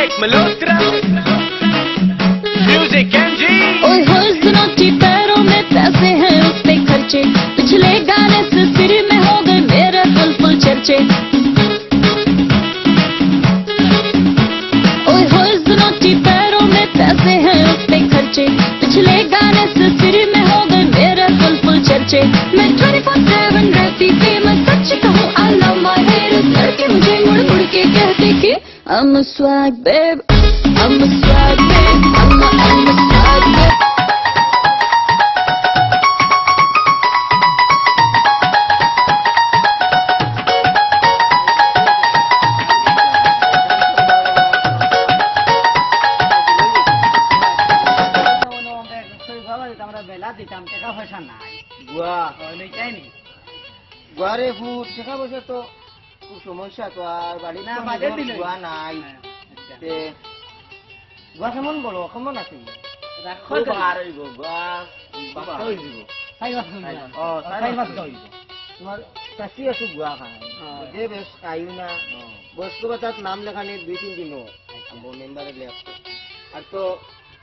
Jake Malhotra, Music MG। ओए होए सुनोटी पैरों में पैसे हैं उस पे खर्चे, पिछले गाने से सिर में हो गए मेरे फुल चर्चे। ओए होए सुनोटी पैरों में पैसे हैं उस पे खर्चे, पिछले गाने से सिर में हो गए मेरे फुल चर्चे। मैं 24/7 रहती थी, मैं सच कहूँ I love my haters, लड़के मुझे मुड़ मुड़ के कहते कि I'm a swag babe, I'm a swag babe, I'm a swag babe। গুয়ারে ফুট শেখা বসে তো খুব সমস্যা তো আর বাড়ি না গুয়া নাই গুয়া কেমন বলো কেমন আছে তোমার চাষি আছো গুয়া খায় যে বেশ খাইও না বস্তু কথার নাম লেখানি 2-3 দিনও মেম্বারে লেখছে আর তো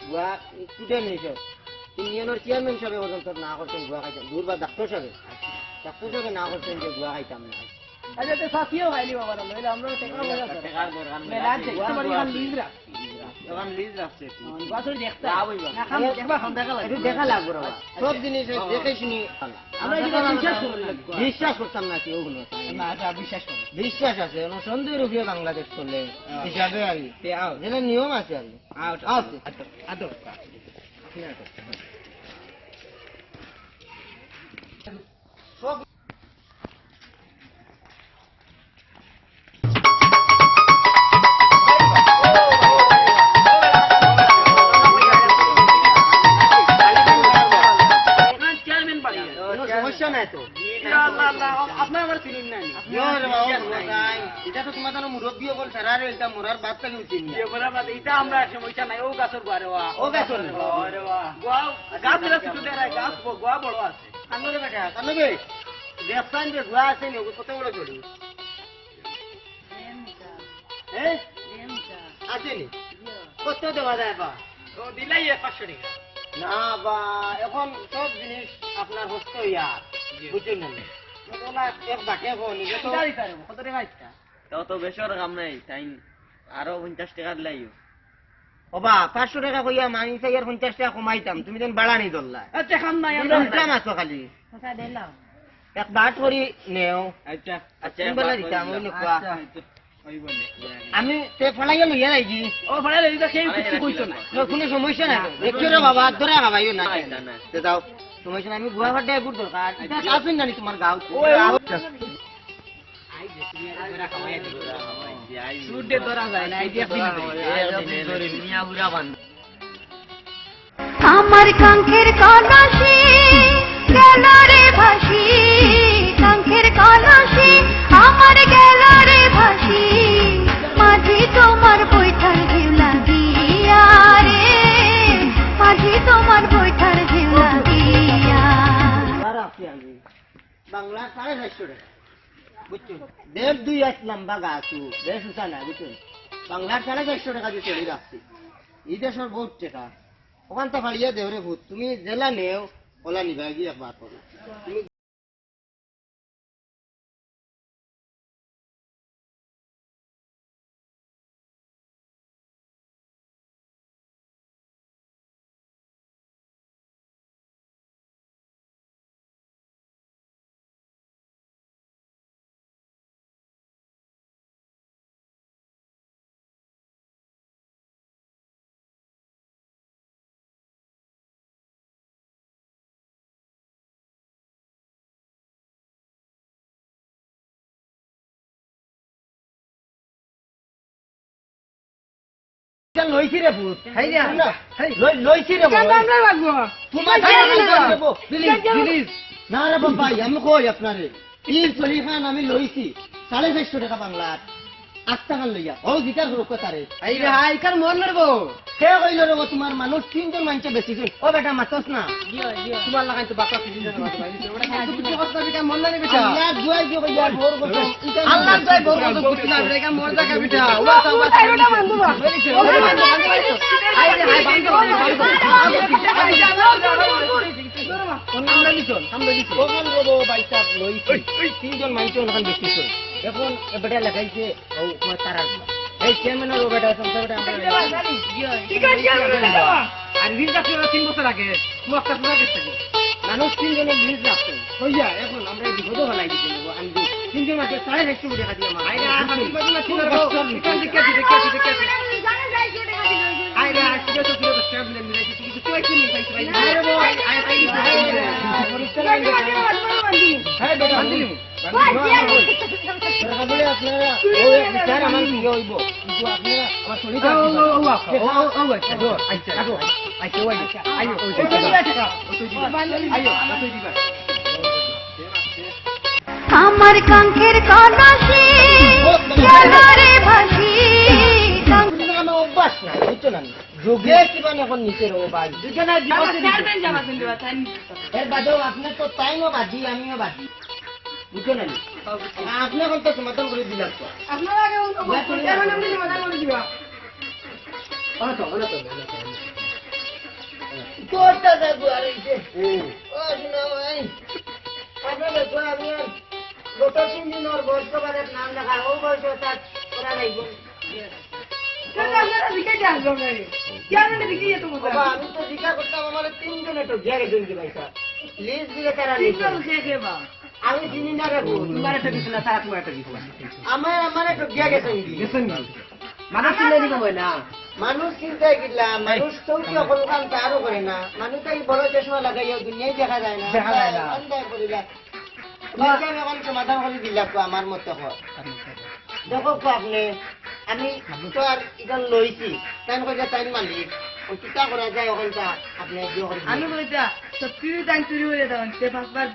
গুয়া স্টুডেন্ট হিসেবে ইউনিয়নের চেয়ারম্যান সাহেব পর্যন্ত না করছেন গুয়া খাইতাম দূর বা ডাক্তার সাহেব না করছেন যে গুয়া খাইতাম না। আচ্ছা তো সাথীও খাইলি বাবা না মেলা আমরা টেকা বলা মেলা দেখতে পারি না লিজ রাখছি এখন লিজ রাখছে বাসুর দেখতে আবইবা না খাম দেখবা খাম দেখা লাগবে একটু দেখা লাগবে রে সব জিনিস দেখে শুনি আমরা এটা বিশ্বাস করতাম না কি ওগুলো না আচ্ছা বিশ্বাস করি বিশ্বাস আছে এখন সন্দেহের উপরে বাংলাদেশ চলে হিসাবে আর যেটা নিয়ম আছে আর আছে আদর সমস্যা নাই তো আপনার আমার চিনেন না এটা তো তোমার মুরব্বী বল সারারে এটা মোরার বাদ থেকে চিনি এটা আমরা সমস্যা নাই ও গাছের গোয়া রে ও গাছর রে গোয়া গাছ রে ছোট দেয় গাছ গোয়া বড় আছে কান্নবে বেটা কান্নবে দেবস্থান যে গুয়া আছে নি ওকে কত বড় চড়ি হ্যাঁ আছে নি কত দেওয়া যায় বা ও দিলাই 500 টাকা না বা এখন সব জিনিস আপনার হস্ত ইয়ার বুঝছেন না ওনা এক বাকে বলি যে তো কত টাকা ইচ্ছা তাও তো বেশর কাম নাই তাই আরো 50 টাকা লাইও ওবা 500 টাকা কইয়া মানি চাইয়ার 50 টাকা কমাইতাম তুমি দেন বাড়ানি দল্লা আচ্ছা খাম নাই আমরা উঠলাম আছো খালি কথা দিলাম এক বাট করি নেও আচ্ছা আচ্ছা বলা দিতাম ওই নকুয়া আমি তে ফলাইয়া লইয়া যাইছি ও ফলে লইতা সেই কিছু কইতো না কোনো সমস্যা নাই দেখছো রে বাবা ধরে খাবাইও না না তে দাও সমস্যা নাই আমি গুয়া ফাটে বুট দরকার এটা আসুন জানি তোমার গাঁও সুডে ধরা যায় না আইডিয়া মিয়া বুড়া বান আমার কাঙ্ক্ষের কলসি গেল রে ভাসি, কাঙ্ক্ষের কলসি আমার গেল রে ভাসি, মাঝি তোমার বৈঠার ঢেউ লাগিয়া রে, মাঝি তোমার বৈঠার ঢেউ লাগিয়া। বাংলা 450 টাকা বুঝছো 1.5 আট লম্বা গাছু বেশ উঁচা না বুঝছো বাংলার 450 টাকা দিয়ে চলে রাখছি এই দেশের বহুত টাকা ওখান তো ফাড়িয়া দেওরে ভূত তুমি জেলা নেও ওলা নিবা গিয়ে একবার করো তুমি লইছি রে ভূত লইছি রে প্লিজ না রে বাবা আমি কই আপনারে 3 খান আমি লইছি 450 টাকা বাংলার আস্তা খান লইয়া ও জিকার রোগ তারে এই রে হাই কার মন নরবো সে কইল রে তোমার মানুষ তিনজন মানুষে বেশি ও বেটা মাতস না তোমার লাগাই তো বাকলা সিজন না তো ভাই ওটা কিন্তু কিছু কথা বিটা মন না বেটা আল্লাহ জয় জয় কইয়া ভোর গো আল্লাহ জয় বড় কত বুঝি না রে কা মন জায়গা বিটা ওয়া তা ওয়া তা ওটা বন্ধু বা আই রে হাই বান্ধব ওখান রবো বাইচাপ লইছি তিনজন মানুষ ওখান বেশি এখন বেটা লাগাইছে ও তোমার তারা এই চেয়ারম্যানের ও বেটা সংস্থা বেটা আর রিল কাছে 3 বছর আগে তোমার কাছে না গেছে মানুষ তিনজনের লিজ রাখতো হইয়া এখন আমরা বিপদ ফেলাই দিতে নেবো আমি তিনজন মাঝে 150 কোটি টাকা দিয়ে আইরে হাতি বাজু না ছিল চিকেন দেখেছি আইরে আজকে তো কিলো স্ট্যাম্প নিয়ে নিয়েছি কিছু তো একটু নিয়ে পাইছি আরে বল হ্যাঁ বেটা বান্দিলি বলে আপনারা ও বিচার আমার কি হইব কিন্তু আপনারা আমার শরীর আমার কাঙ্ক্ষের কলসে চলো রে ভাসি আমার অভ্যাস নাই বুঝছো না যোগে কিবা এখন নিচে রো ভাই এর বাদেও আপনার তো টাইমও বাজি আমিও বাজি বুঝছো না আপনি এখন তো সমাধান করে দিলাম তো আপনারা আগে চেয়ারম্যান আপনি সমাধান করে দিবা কোটা যাবো আর এইছে ও শুনো ভাই আপনার দেখো আমি গত 3 দিন ওর বর্তমানের নাম লেখা ও বয়স তার করা নাই আপনারা বিকেটে আসবেন না চেয়ারম্যান বিকেটে তো বাবা আমি তো জিজ্ঞাসা করতাম আমার 3 জনে তো গিয়ে গেছেন কি ভাই স্যার প্লিজ দিলে তারা নেই আমি চিনি না রে তোমার একটা কিছু না তারা তোমার একটা কিছু আমার তো গিয়ে গেছেন কি মানুষ চিন্তা দিতে হয় না মানুষ চিন্তায় গিলা মানুষ তো কি অকল কাম তারও করে না মানুষ তো এই বড় চশমা লাগাইয়া দুনিয়ায় দেখা যায় না দেখা যায় না। অন্যায় করে যায় নিজে আমি এখন সমাধান করে দিলাম তো আমার মতে হয় দেখো তো আপনি আমি তো আর ইখান লইছি তাই কইয়া তাই মালিক ওই চিন্তা করা যায় ওখানটা আপনি দিয়ে করে দিন। আমি বলতা সত্যি টাইম চুরি হয়ে যাবেন সে পাঁচবার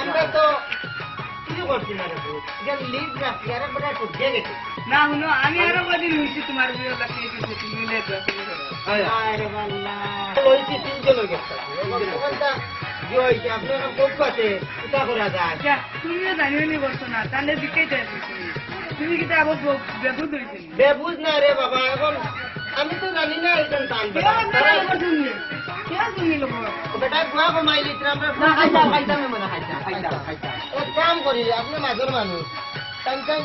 আমরা তো কিছু করছি না রে এটা লিজ রাখছি আরে বড় তো দিয়ে গেছে না শুনো আমি আরো কদিন হইছি তোমার বিয়ে বাকি কিছু তুমি মিলে আরে বাল্লা লইছি তিনজন হয়ে গেছে ওখানটা যে হইছে আপনি এখন কোপ আছে চিন্তা করা যায় তুমিও জানিও নি বলছো না তাহলে বিকেটে তুমি কি আবার বেবুদ হইছে বেবুঝ না রে বাবা এখন আমি তো জানি না একজন টান বেটা গুয়া কমাই লিত্রা আমরা এক কাম করি আপনি মাজর মানুষ টাইম টাইম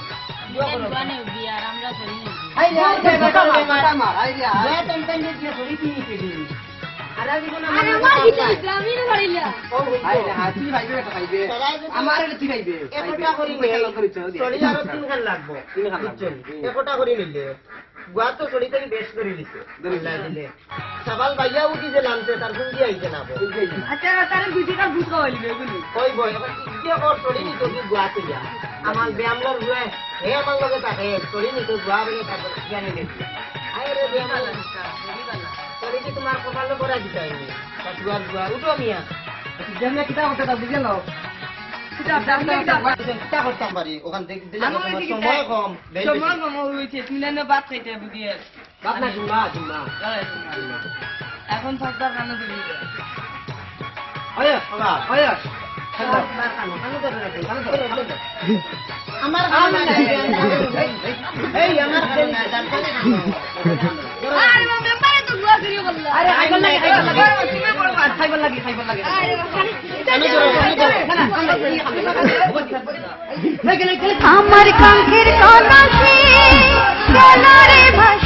বিয়ার আমরা করি আমার ঠিক আইবে একটা করি লাগবো একটা করে নিলে গুয়া তো চড়ি থেকে বেশ করে দিছে দিলে সাবাল ভাইয়া উঠি যে নামছে তার সঙ্গে আইছে না আচ্ছা তারে দুইটা বুঝ খাওয়াইলি এগুলি ওই বই এখন ইচ্ছে কর চড়ি নিত কি গুয়া চলিয়া আমার ব্যায়ামলার গুয়া হে আমার লগে থাকে চড়ি নিত গুয়া বলে তারপর জানি দেখি আরে রে ব্যায়ামলার চড়ি কি তোমার কপালে করা দিতে হয়নি তার গুয়া উঠো মিয়া যেমন কিতা হতে তা বুঝে নাও চিন্তা করতাম পারি ওখান থেকে দিলে সময় কম সময় কম হয়েছে তুমি না ভাত খাইতে বুঝিয়ে বাপ না জুম্মা জুম্মা এখন সপ্তাহ কানে দিবি আয়া বাবা আয়া আমার এই আমার আরে বাবা পারে তো গুয়া করিও বললা আরে খাইবার লাগে তুমি বড় খাইবার লাগে আরে বাবা আমার কাঙ্ক্ষের কলসে চলো রে ভাসি